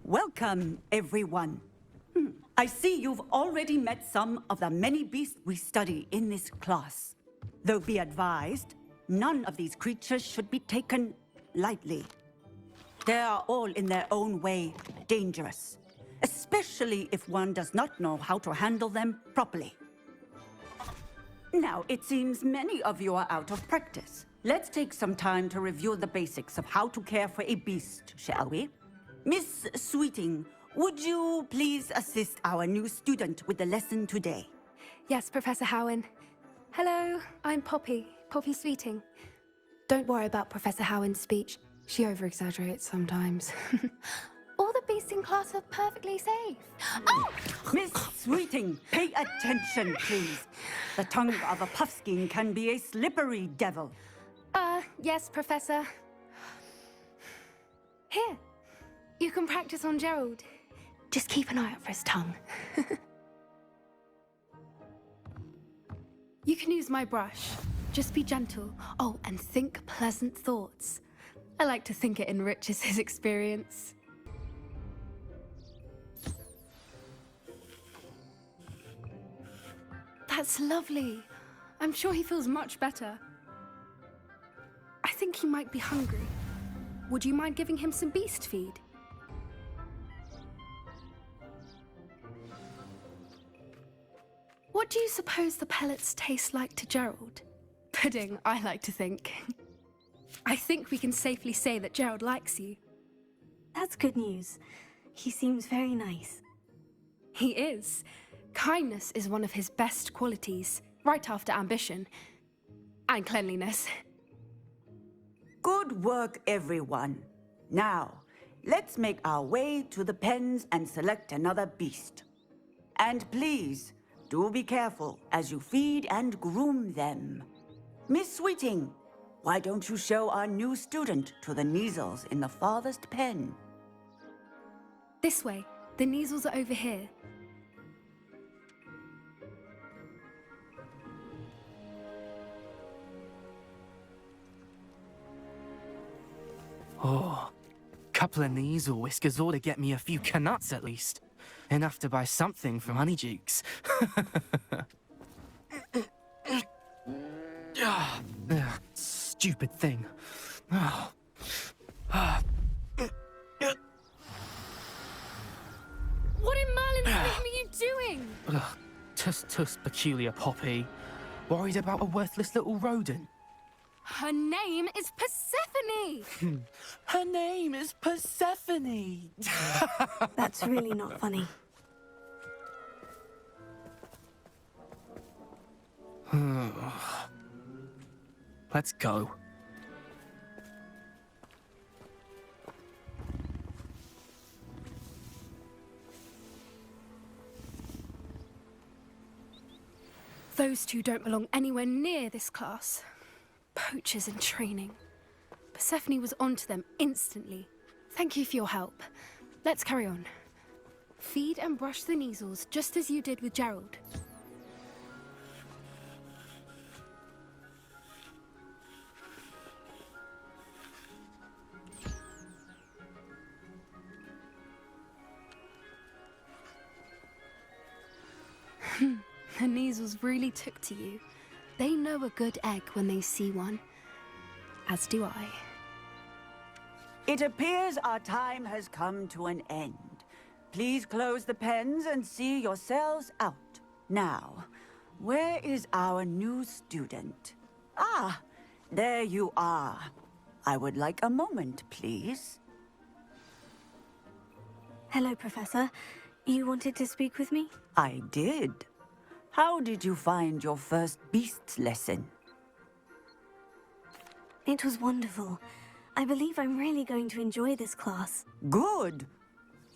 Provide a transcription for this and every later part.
Welcome, everyone. I see you've already met some of the many beasts we study in this class. Though be advised, none of these creatures should be taken lightly. They are all in their own way dangerous, especially if one does not know how to handle them properly. Now, it seems many of you are out of practice. Let's take some time to review the basics of how to care for a beast, shall we? Miss Sweeting, would you please assist our new student with the lesson today? Yes, Professor Howen. Hello, I'm Poppy Sweeting. Don't worry about Professor Howen's speech. She over-exaggerates sometimes. All the beasts in class are perfectly safe. Oh! Miss Sweeting, pay attention, please. The tongue of a puffskein can be a slippery devil. Yes, Professor. Here, you can practice on Gerald. Just keep an eye out for his tongue. You can use my brush. Just be gentle. Oh, and think pleasant thoughts. I like to think it enriches his experience. That's lovely. I'm sure he feels much better. I think he might be hungry. Would you mind giving him some beast feed? What do you suppose the pellets taste like to Gerald? Pudding, I like to think. I think we can safely say that Gerald likes you. That's good news. He seems very nice. He is. Kindness is one of his best qualities, right after ambition. And cleanliness. Good work, everyone. Now, let's make our way to the pens and select another beast. And please, do be careful as you feed and groom them. Miss Sweeting, why don't you show our new student to the Neasels in the farthest pen? This way. The Neasels are over here. Oh, couple of Neasel whiskers ought to get me a few canuts at least. Enough to buy something from Honeydukes. Stupid thing. Oh. What in Merlin's name are you doing? Tuss peculiar Poppy. Worried about a worthless little rodent. Her name is Persephone! Her name is Persephone! That's really not funny. Let's go. Those two don't belong anywhere near this class. Poachers in training. Persephone was onto them instantly. Thank you for your help. Let's carry on. Feed and brush the Neasels just as you did with Gerald. The Neasels really took to you. They know a good egg when they see one. As do I. It appears our time has come to an end. Please close the pens and see yourselves out. Now, where is our new student? Ah, there you are. I would like a moment, please. Hello, Professor. You wanted to speak with me? I did. How did you find your first beasts lesson? It was wonderful. I believe I'm really going to enjoy this class. Good.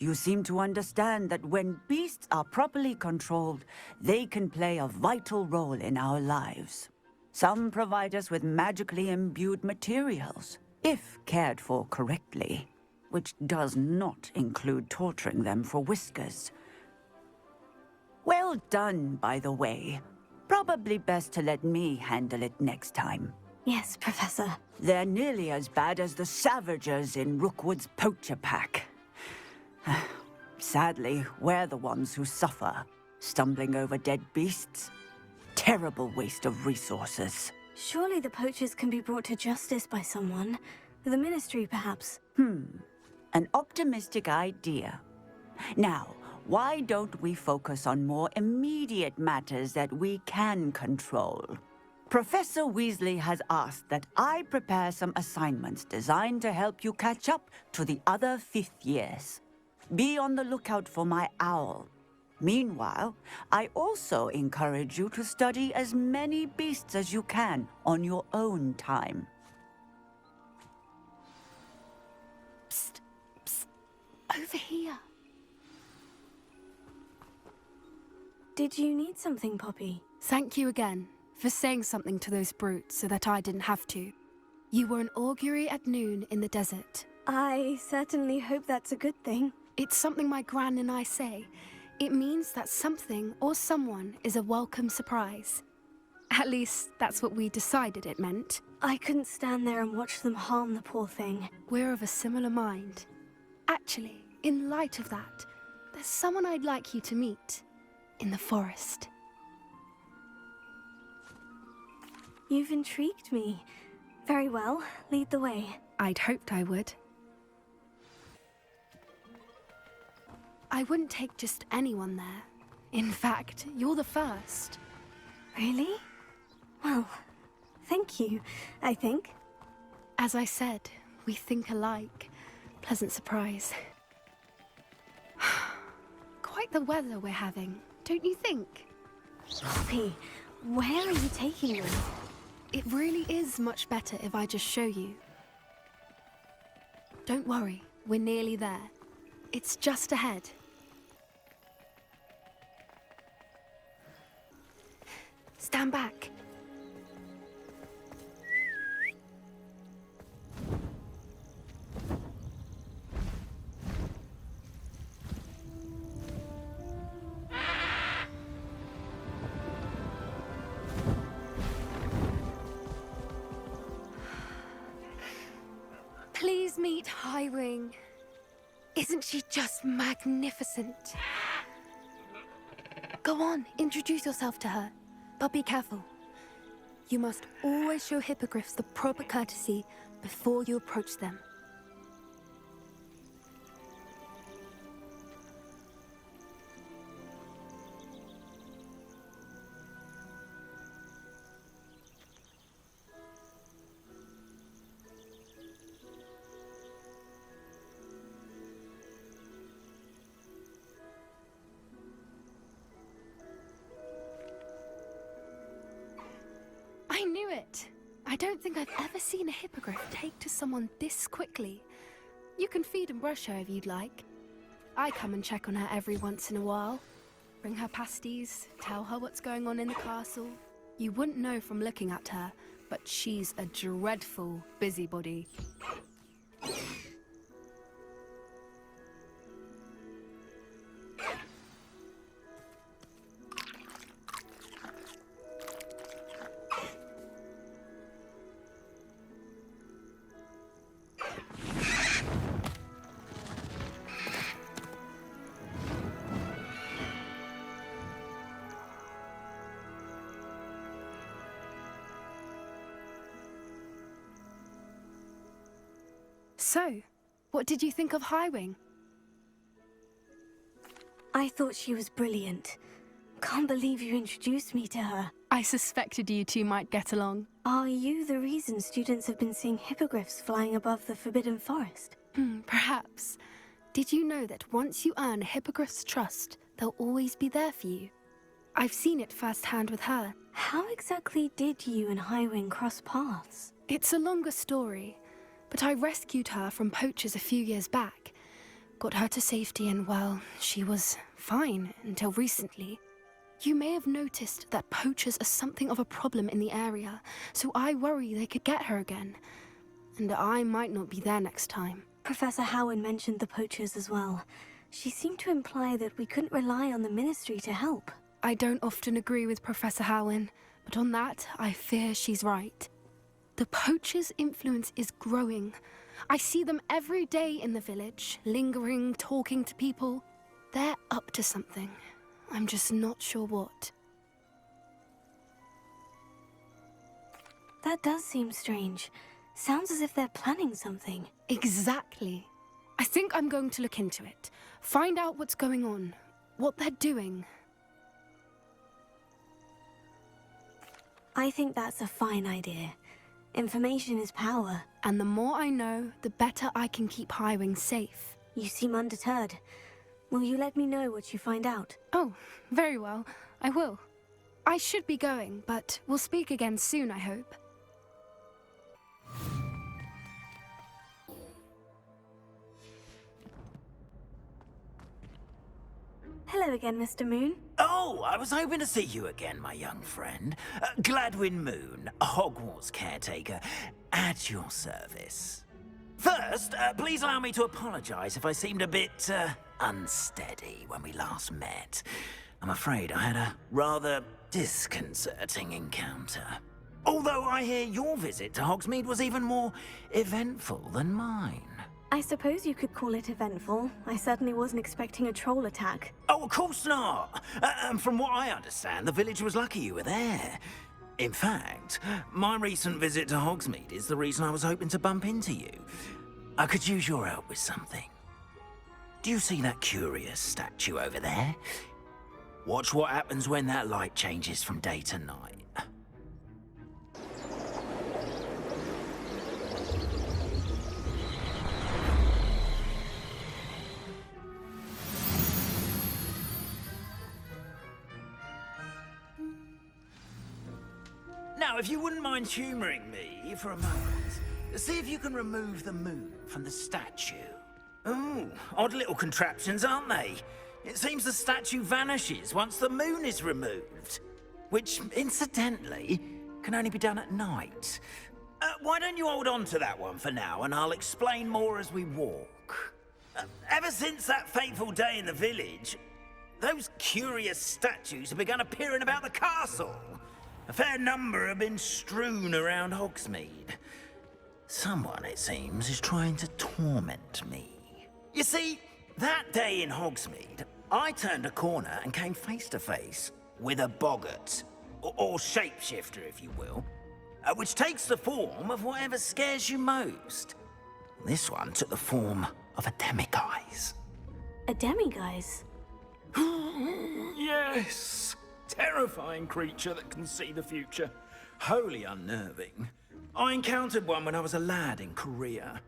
You seem to understand that when beasts are properly controlled, they can play a vital role in our lives. Some provide us with magically imbued materials, if cared for correctly, which does not include torturing them for whiskers. Well done, by the way. Probably best to let me handle it next time. Yes, Professor. They're nearly as bad as the Savagers in Rookwood's poacher pack. Sadly, we're the ones who suffer, stumbling over dead beasts. Terrible waste of resources. Surely the poachers can be brought to justice by someone. The Ministry, perhaps. An optimistic idea. Now, why don't we focus on more immediate matters that we can control? Professor Weasley has asked that I prepare some assignments designed to help you catch up to the other fifth years. Be on the lookout for my owl. Meanwhile, I also encourage you to study as many beasts as you can on your own time. Psst, psst, over here. Did you need something, Poppy? Thank you again for saying something to those brutes so that I didn't have to. You were an augury at noon in the desert. I certainly hope that's a good thing. It's something my gran and I say. It means that something or someone is a welcome surprise. At least, that's what we decided it meant. I couldn't stand there and watch them harm the poor thing. We're of a similar mind. Actually, in light of that, there's someone I'd like you to meet. In the forest. You've intrigued me. Very well, lead the way. I'd hoped I would. I wouldn't take just anyone there. In fact, you're the first. Really? Well, thank you, I think. As I said, we think alike. Pleasant surprise. Quite the weather we're having, don't you think? Poppy, where are you taking me? It really is much better if I just show you. Don't worry, we're nearly there. It's just ahead. Stand back. Please meet Highwing. Isn't she just magnificent? Go on, introduce yourself to her. But be careful. You must always show hippogriffs the proper courtesy before you approach them. I knew it! I don't think I've ever seen a hippogriff take to someone this quickly. You can feed and brush her if you'd like. I come and check on her every once in a while. Bring her pasties, tell her what's going on in the castle. You wouldn't know from looking at her, but she's a dreadful busybody. So, what did you think of Highwing? I thought she was brilliant. Can't believe you introduced me to her. I suspected you two might get along. Are you the reason students have been seeing hippogriffs flying above the Forbidden Forest? Perhaps. Did you know that once you earn a hippogriff's trust, they'll always be there for you? I've seen it firsthand with her. How exactly did you and Highwing cross paths? It's a longer story, but I rescued her from poachers a few years back. Got her to safety and, well, she was fine until recently. You may have noticed that poachers are something of a problem in the area, so I worry they could get her again. And I might not be there next time. Professor Howard mentioned the poachers as well. She seemed to imply that we couldn't rely on the Ministry to help. I don't often agree with Professor Howin, but on that, I fear she's right. The poachers' influence is growing. I see them every day in the village, lingering, talking to people. They're up to something. I'm just not sure what. That does seem strange. Sounds as if they're planning something. Exactly. I think I'm going to look into it. Find out what's going on. What they're doing. I think that's a fine idea. Information is power. And the more I know, the better I can keep Highwing safe. You seem undeterred. Will you let me know what you find out? Oh, very well. I will. I should be going, but we'll speak again soon, I hope. Hello again, Mr. Moon. Oh, I was hoping to see you again, my young friend. Gladwin Moon, Hogwarts caretaker, at your service. First, please allow me to apologize if I seemed a bit, unsteady when we last met. I'm afraid I had a rather disconcerting encounter. Although I hear your visit to Hogsmeade was even more eventful than mine. I suppose you could call it eventful. I certainly wasn't expecting a troll attack. Oh, of course not. From what I understand, the village was lucky you were there. In fact, my recent visit to Hogsmeade is the reason I was hoping to bump into you. I could use your help with something. Do you see that curious statue over there? Watch what happens when that light changes from day to night. Now, if you wouldn't mind humouring me for a moment, see if you can remove the moon from the statue. Ooh, odd little contraptions, aren't they? It seems the statue vanishes once the moon is removed. Which, incidentally, can only be done at night. Why don't you hold on to that one for now, and I'll explain more as we walk. Ever since that fateful day in the village, those curious statues have begun appearing about the castle. A fair number have been strewn around Hogsmeade. Someone, it seems, is trying to torment me. You see, that day in Hogsmeade, I turned a corner and came face to face with a boggart, or shapeshifter, if you will, which takes the form of whatever scares you most. This one took the form of a demiguise. A demiguise? Yes! Terrifying creature that can see the future. Wholly unnerving. I encountered one when I was a lad in Korea.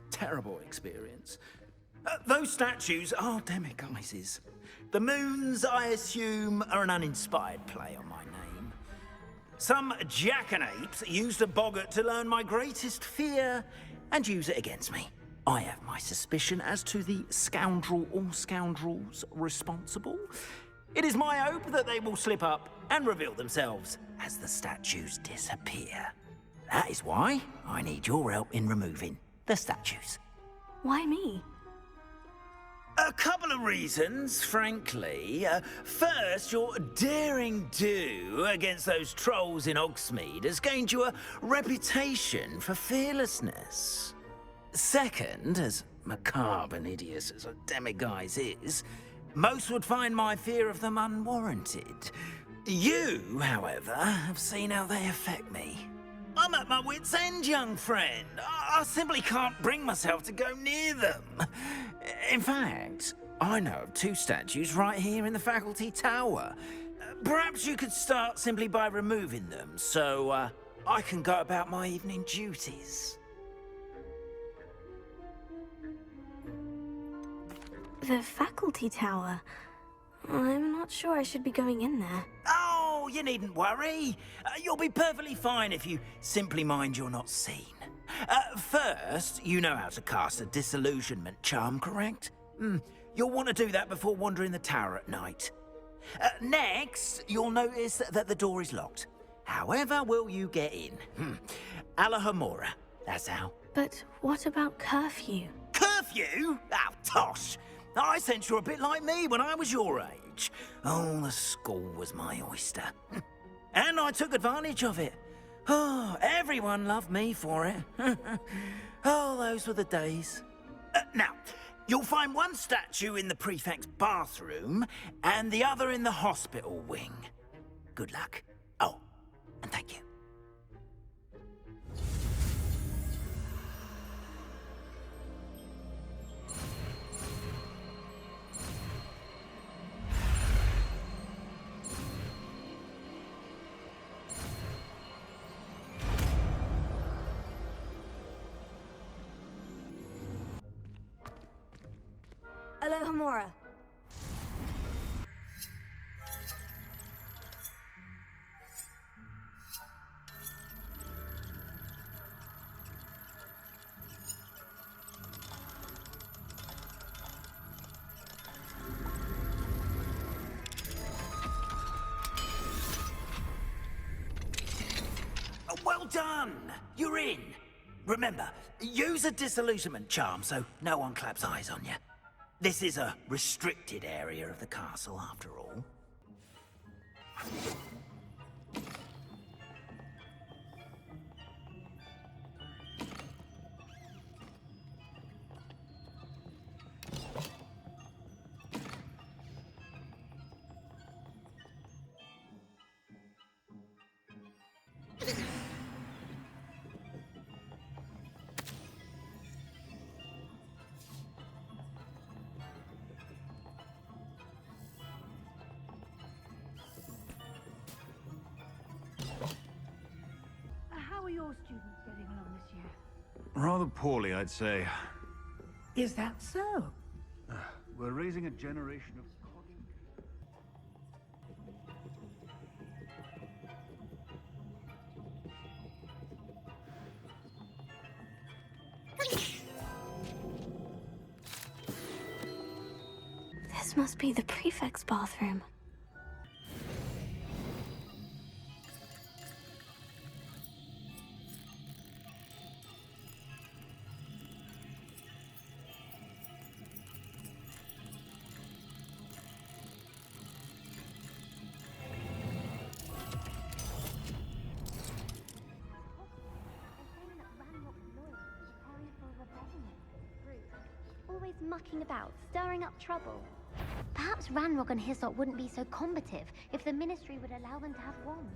Terrible experience. Those statues are demiguises. The moons, I assume, are an uninspired play on my name. Some jackanapes used a boggart to learn my greatest fear and use it against me. I have my suspicion as to the scoundrel or scoundrels responsible. It is my hope that they will slip up and reveal themselves as the statues disappear. That is why I need your help in removing the statues. Why me? A couple of reasons, frankly. First, your daring do against those trolls in Hogsmeade has gained you a reputation for fearlessness. Second, as macabre and hideous as a demiguise is, most would find my fear of them unwarranted. You, however, have seen how they affect me. I'm at my wit's end, young friend. I simply can't bring myself to go near them. In fact, I know of two statues right here in the faculty tower. Perhaps you could start simply by removing them, so I can go about my evening duties. The faculty tower? I'm not sure I should be going in there. Oh, you needn't worry. You'll be perfectly fine if you simply mind you're not seen. First, you know how to cast a disillusionment charm, correct? You'll want to do that before wandering the tower at night. Next, you'll notice that the door is locked. However will you get in? Alahomora, that's how. But what about curfew? Curfew? Oh, tosh. I sense you're a bit like me when I was your age. Oh, the school was my oyster. And I took advantage of it. Oh, everyone loved me for it. Oh, those were the days. Now, You'll find one statue in the prefect's bathroom and the other in the hospital wing. Good luck. Oh, and thank you. Aloha Mora. Well done! You're in. Remember, use a disillusionment charm so no one claps eyes on you. This is a restricted area of the castle, after all. How are your students getting along this year? Rather poorly, I'd say. Is that so? We're raising a generation of codding. This must be the prefect's bathroom. Always mucking about, stirring up trouble. Perhaps Ranrock and Hyssop wouldn't be so combative if the Ministry would allow them to have wands.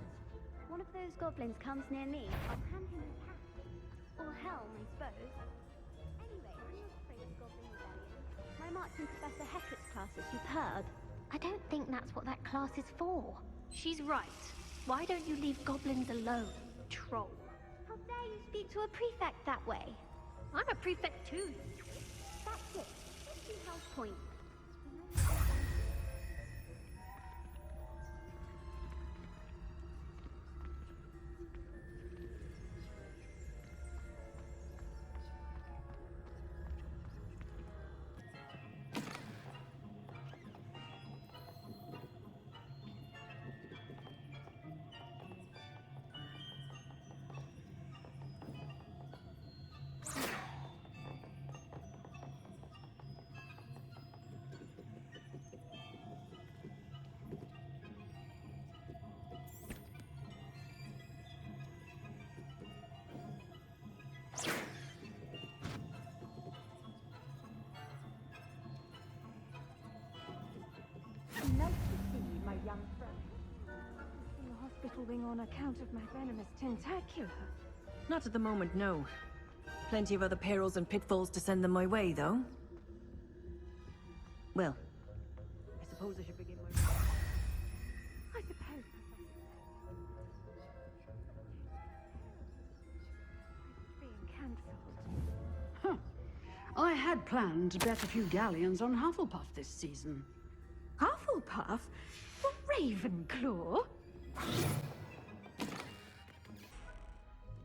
One of those goblins comes near me, I'll hand him his hat. Or helm, I suppose. Anyway, I'm not afraid of Goblin Rebellion. My marching Professor Hector's class is superb. I don't think that's what that class is for. She's right. Why don't you leave goblins alone, troll? How dare you speak to a prefect that way? I'm a prefect too. That's it. 50 health points. Nice to see you, my young friend. In the hospital wing on account of my venomous tentacular. Not at the moment, no. Plenty of other perils and pitfalls to send them my way, though. Well, I suppose I should begin my... I suppose. Being cancelled. Huh. I had planned to bet a few galleons on Hufflepuff this season. Hufflepuff? What, Ravenclaw?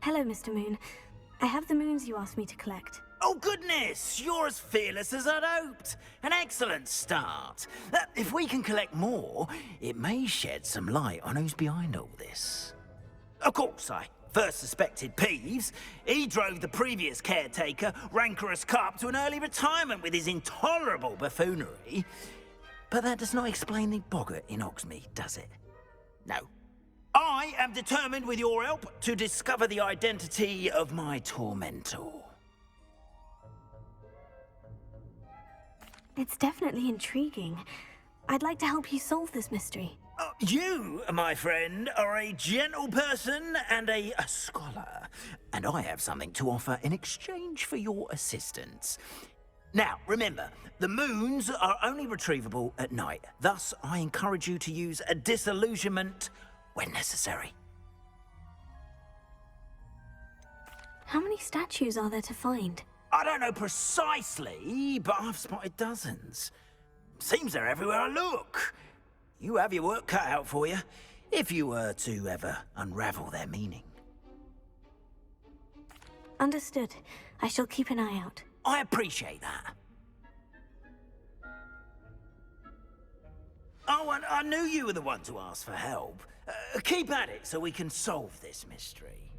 Hello, Mr. Moon. I have the moons you asked me to collect. Oh, goodness! You're as fearless as I'd hoped. An excellent start. If we can collect more, it may shed some light on who's behind all this. Of course, I first suspected Peeves. He drove the previous caretaker, Rancorous Carp, to an early retirement with his intolerable buffoonery. But that does not explain the boggart in Hogsmeade, does it? No. I am determined, with your help, to discover the identity of my tormentor. It's definitely intriguing. I'd like to help you solve this mystery. You, my friend, are a gentle person and a scholar, and I have something to offer in exchange for your assistance. Now, remember, the moons are only retrievable at night. Thus, I encourage you to use a disillusionment when necessary. How many statues are there to find? I don't know precisely, but I've spotted dozens. Seems they're everywhere I look. You have your work cut out for you, if you were to ever unravel their meaning. Understood. I shall keep an eye out. I appreciate that. Oh, and I knew you were the one to ask for help. Keep at it so we can solve this mystery.